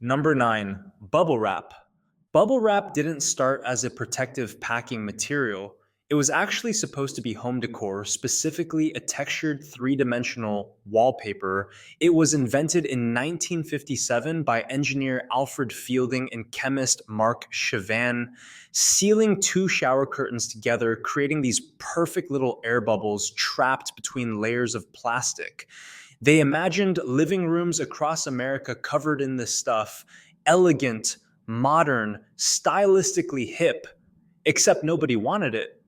Number 9, bubble wrap. Bubble wrap didn't start as a protective packing material. It was actually supposed to be home decor, specifically a textured three-dimensional wallpaper. It was invented in 1957 by engineer Alfred Fielding and chemist Mark Chavan, sealing two shower curtains together, creating these perfect little air bubbles trapped between layers of plastic. They imagined living rooms across America covered in this stuff, elegant, modern, stylistically hip, except nobody wanted it.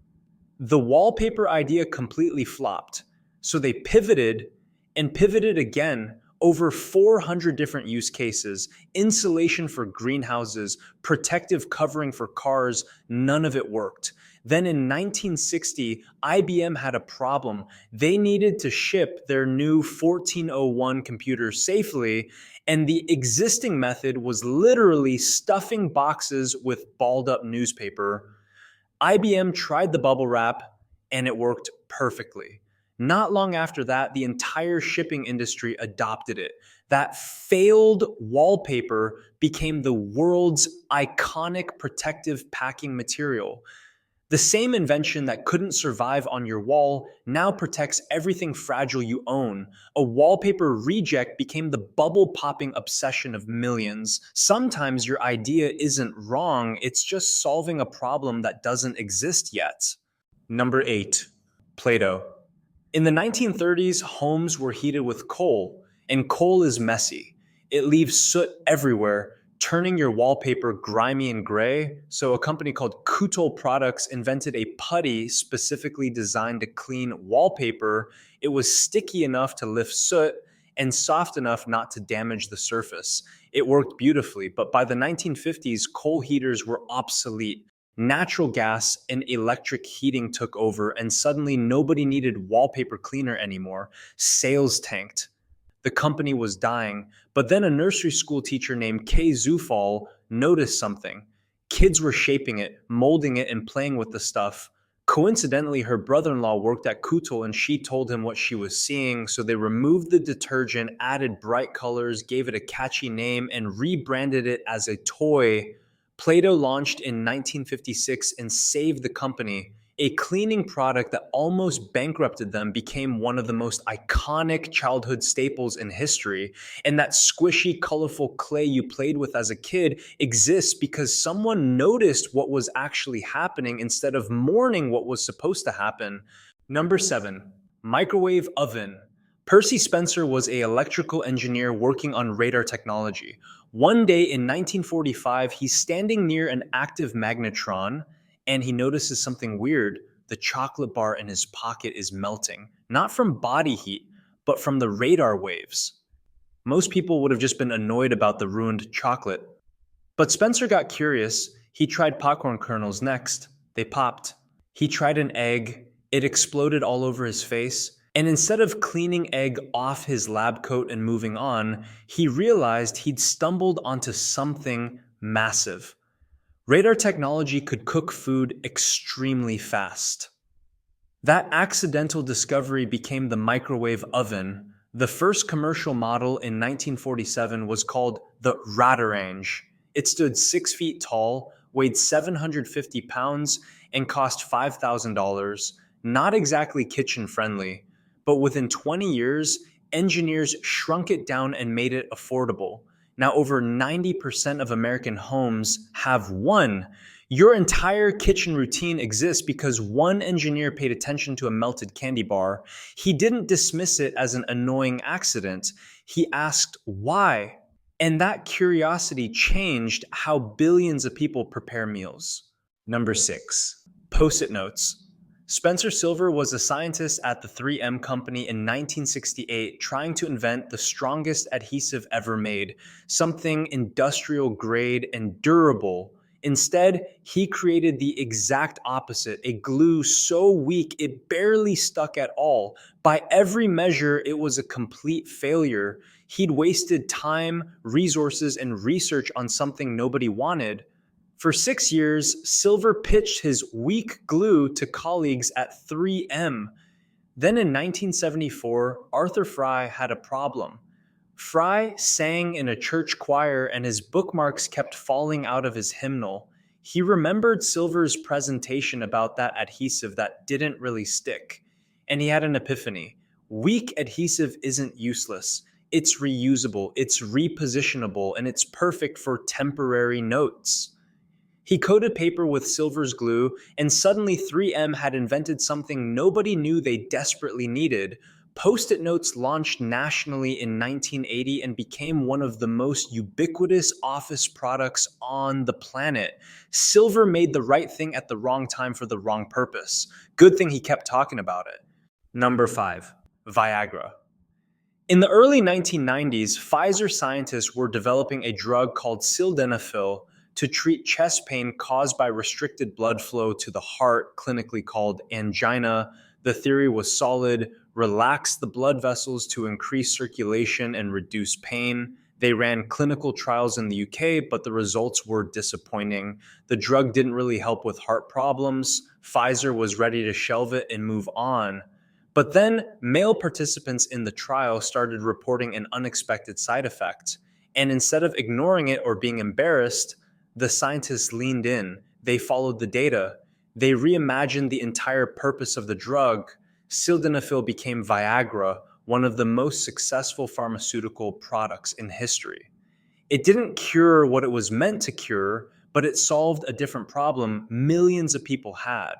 The wallpaper idea completely flopped. So they pivoted and pivoted again. Over 400 different use cases, insulation for greenhouses, protective covering for cars, none of it worked. Then in 1960, IBM had a problem. They needed to ship their new 1401 computer safely, and the existing method was literally stuffing boxes with balled up newspaper. IBM tried the bubble wrap and it worked perfectly. Not long after that, the entire shipping industry adopted it. That failed wallpaper became the world's iconic protective packing material. The same invention that couldn't survive on your wall now protects everything fragile you own. A wallpaper reject became the bubble popping obsession of millions. Sometimes your idea isn't wrong, it's just solving a problem that doesn't exist yet. Number 8, Play-Doh. In the 1930s, homes were heated with coal, and coal is messy. It leaves soot everywhere, turning your wallpaper grimy and gray. So, a company called Kutol Products invented a putty specifically designed to clean wallpaper. It was sticky enough to lift soot and soft enough not to damage the surface. It worked beautifully, but by the 1950s, coal heaters were obsolete. Natural gas and electric heating took over, and suddenly nobody needed wallpaper cleaner anymore. Sales tanked. The company was dying, but then a nursery school teacher named Kay Zufall noticed something. Kids were shaping it, molding it, and playing with the stuff. Coincidentally, her brother in law worked at Kutel and she told him what she was seeing, so they removed the detergent, added bright colors, gave it a catchy name, and rebranded it as a toy. Play-Doh launched in 1956 and saved the company. A cleaning product that almost bankrupted them became one of the most iconic childhood staples in history. And that squishy, colorful clay you played with as a kid exists because someone noticed what was actually happening instead of mourning what was supposed to happen. Number 7, microwave oven. Percy Spencer was an electrical engineer working on radar technology. One day in 1945, he's standing near an active magnetron and he notices something weird. The chocolate bar in his pocket is melting, not from body heat, but from the radar waves. Most people would have just been annoyed about the ruined chocolate. But Spencer got curious. He tried popcorn kernels next. They popped. He tried an egg. It exploded all over his face. And instead of cleaning egg off his lab coat and moving on, he realized he'd stumbled onto something massive. Radar technology could cook food extremely fast. That accidental discovery became the microwave oven. The first commercial model in 1947 was called the Radarange. It stood 6 feet tall, weighed 750 pounds, and cost $5,000. Not exactly kitchen friendly, but within 20 years, engineers shrunk it down and made it affordable. Now, over 90% of American homes have one. Your entire kitchen routine exists because one engineer paid attention to a melted candy bar. He didn't dismiss it as an annoying accident. He asked why. And that curiosity changed how billions of people prepare meals. Number 6, Post-it notes. Spencer Silver was a scientist at the 3M Company in 1968 trying to invent the strongest adhesive ever made, something industrial grade and durable. Instead, he created the exact opposite, a glue so weak it barely stuck at all. By every measure, it was a complete failure. He'd wasted time, resources, and research on something nobody wanted. For 6 years, Silver pitched his weak glue to colleagues at 3M. Then in 1974, Arthur Fry had a problem. Fry sang in a church choir and his bookmarks kept falling out of his hymnal. He remembered Silver's presentation about that adhesive that didn't really stick, and he had an epiphany. Weak adhesive isn't useless. It's reusable, it's repositionable, and it's perfect for temporary notes. He coated paper with Silver's glue, and suddenly 3M had invented something nobody knew they desperately needed. Post it notes launched nationally in 1980 and became one of the most ubiquitous office products on the planet. Silver made the right thing at the wrong time for the wrong purpose. Good thing he kept talking about it. Number 5, Viagra. In the early 1990s, Pfizer scientists were developing a drug called sildenafil to treat chest pain caused by restricted blood flow to the heart, clinically called angina. The theory was solid: relax the blood vessels to increase circulation and reduce pain. They ran clinical trials in the UK, but the results were disappointing. The drug didn't really help with heart problems. Pfizer was ready to shelve it and move on. But then male participants in the trial started reporting an unexpected side effect. And instead of ignoring it or being embarrassed, the scientists leaned in. They followed the data. They reimagined the entire purpose of the drug. Sildenafil became Viagra, one of the most successful pharmaceutical products in history. It didn't cure what it was meant to cure, but it solved a different problem millions of people had.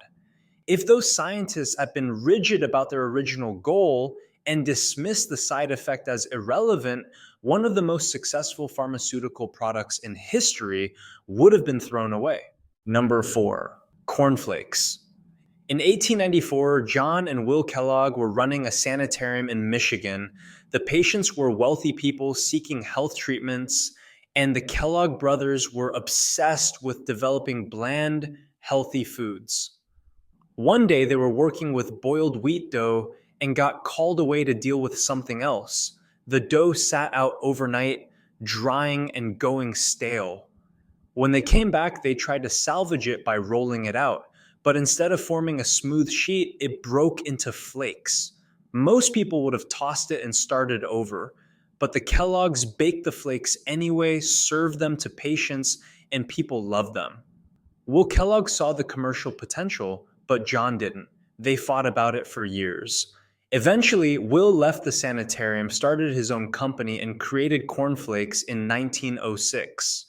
If those scientists had been rigid about their original goal and dismissed the side effect as irrelevant, one of the most successful pharmaceutical products in history would have been thrown away. Number 4, cornflakes. In 1894, John and Will Kellogg were running a sanitarium in Michigan. The patients were wealthy people seeking health treatments, and the Kellogg brothers were obsessed with developing bland, healthy foods. One day they were working with boiled wheat dough and got called away to deal with something else. The dough sat out overnight, drying and going stale. When they came back, they tried to salvage it by rolling it out, but instead of forming a smooth sheet, it broke into flakes. Most people would have tossed it and started over, but the Kellogg's baked the flakes anyway, served them to patients, and people loved them. Will Kellogg saw the commercial potential, but John didn't. They fought about it for years. Eventually, Will left the sanitarium, started his own company, and created cornflakes in 1906.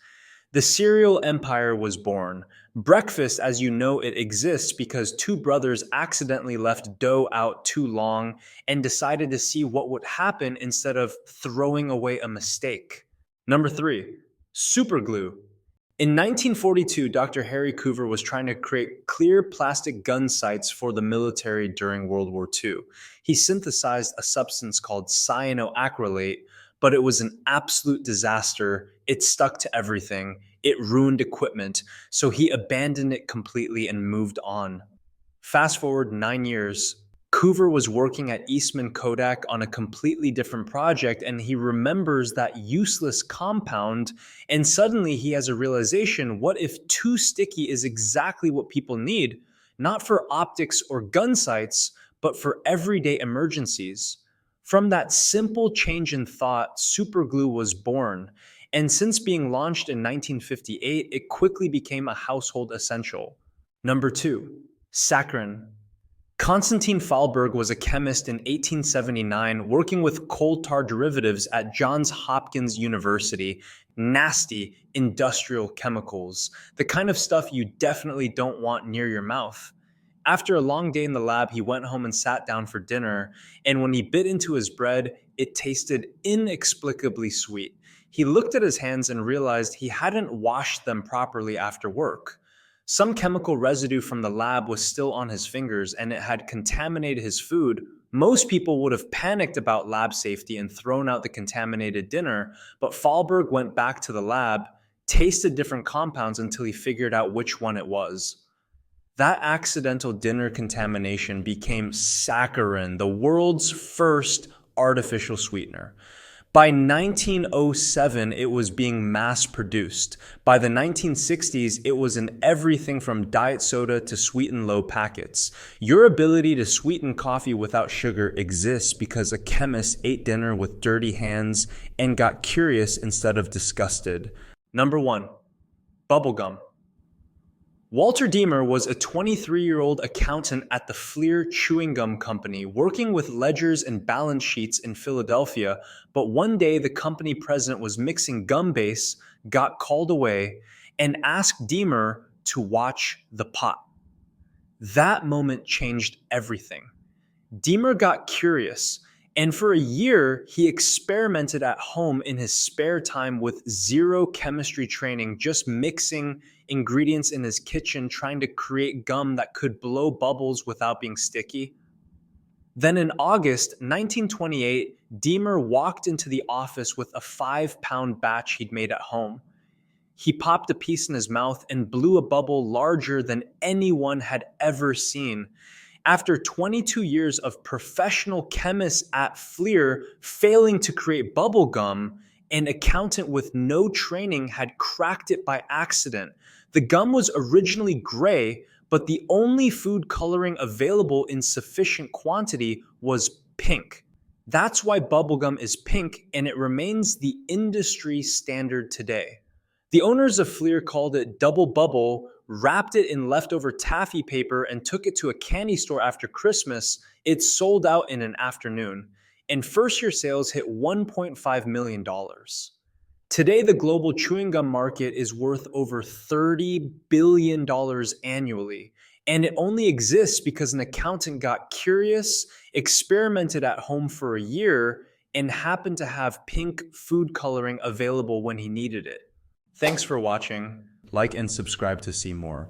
The cereal empire was born. Breakfast, as you know it, exists because two brothers accidentally left dough out too long and decided to see what would happen instead of throwing away a mistake. Number 3, superglue. In 1942, Dr. Harry Coover was trying to create clear plastic gun sights for the military during World War II. He synthesized a substance called cyanoacrylate, but it was an absolute disaster. It stuck to everything. It ruined equipment, so he abandoned it completely and moved on. Fast forward 9 years, Coover was working at Eastman Kodak on a completely different project, and he remembers that useless compound, and suddenly he has a realization: what if too sticky is exactly what people need, not for optics or gun sights, but for everyday emergencies? From that simple change in thought, superglue was born, and since being launched in 1958, it quickly became a household essential. Number 2, saccharin. Konstantin Fahlberg was a chemist in 1879 working with coal tar derivatives at Johns Hopkins University. Nasty industrial chemicals, the kind of stuff you definitely don't want near your mouth. After a long day in the lab, he went home and sat down for dinner, and when he bit into his bread, it tasted inexplicably sweet. He looked at his hands and realized he hadn't washed them properly after work. Some chemical residue from the lab was still on his fingers, and it had contaminated his food. Most people would have panicked about lab safety and thrown out the contaminated dinner, but Fahlberg went back to the lab, tasted different compounds until he figured out which one it was. That accidental dinner contamination became saccharin, the world's first artificial sweetener. By 1907, it was being mass produced. By the 1960s, it was in everything from diet soda to sweeten low packets. Your ability to sweeten coffee without sugar exists because a chemist ate dinner with dirty hands and got curious instead of disgusted. Number 1. Bubblegum. Walter Deemer was a 23-year-old accountant at the Fleer Chewing Gum Company, working with ledgers and balance sheets in Philadelphia, but one day the company president was mixing gum base, got called away, and asked Deemer to watch the pot. That moment changed everything. Deemer got curious, and for a year, he experimented at home in his spare time with zero chemistry training, just mixing ingredients in his kitchen, trying to create gum that could blow bubbles without being sticky. Then in August 1928, Deemer walked into the office with a 5-pound batch he'd made at home. He popped a piece in his mouth and blew a bubble larger than anyone had ever seen. After 22 years of professional chemists at Fleer failing to create bubble gum, an accountant with no training had cracked it by accident. The gum was originally gray, but the only food coloring available in sufficient quantity was pink. That's why bubblegum is pink, and it remains the industry standard today. The owners of Fleer called it Double Bubble, wrapped it in leftover taffy paper, and took it to a candy store after Christmas. It sold out in an afternoon, and first-year sales hit $1.5 million. Today, the global chewing gum market is worth over $30 billion annually, and it only exists because an accountant got curious, experimented at home for a year, and happened to have pink food coloring available when he needed it. Thanks for watching. Like and subscribe to see more.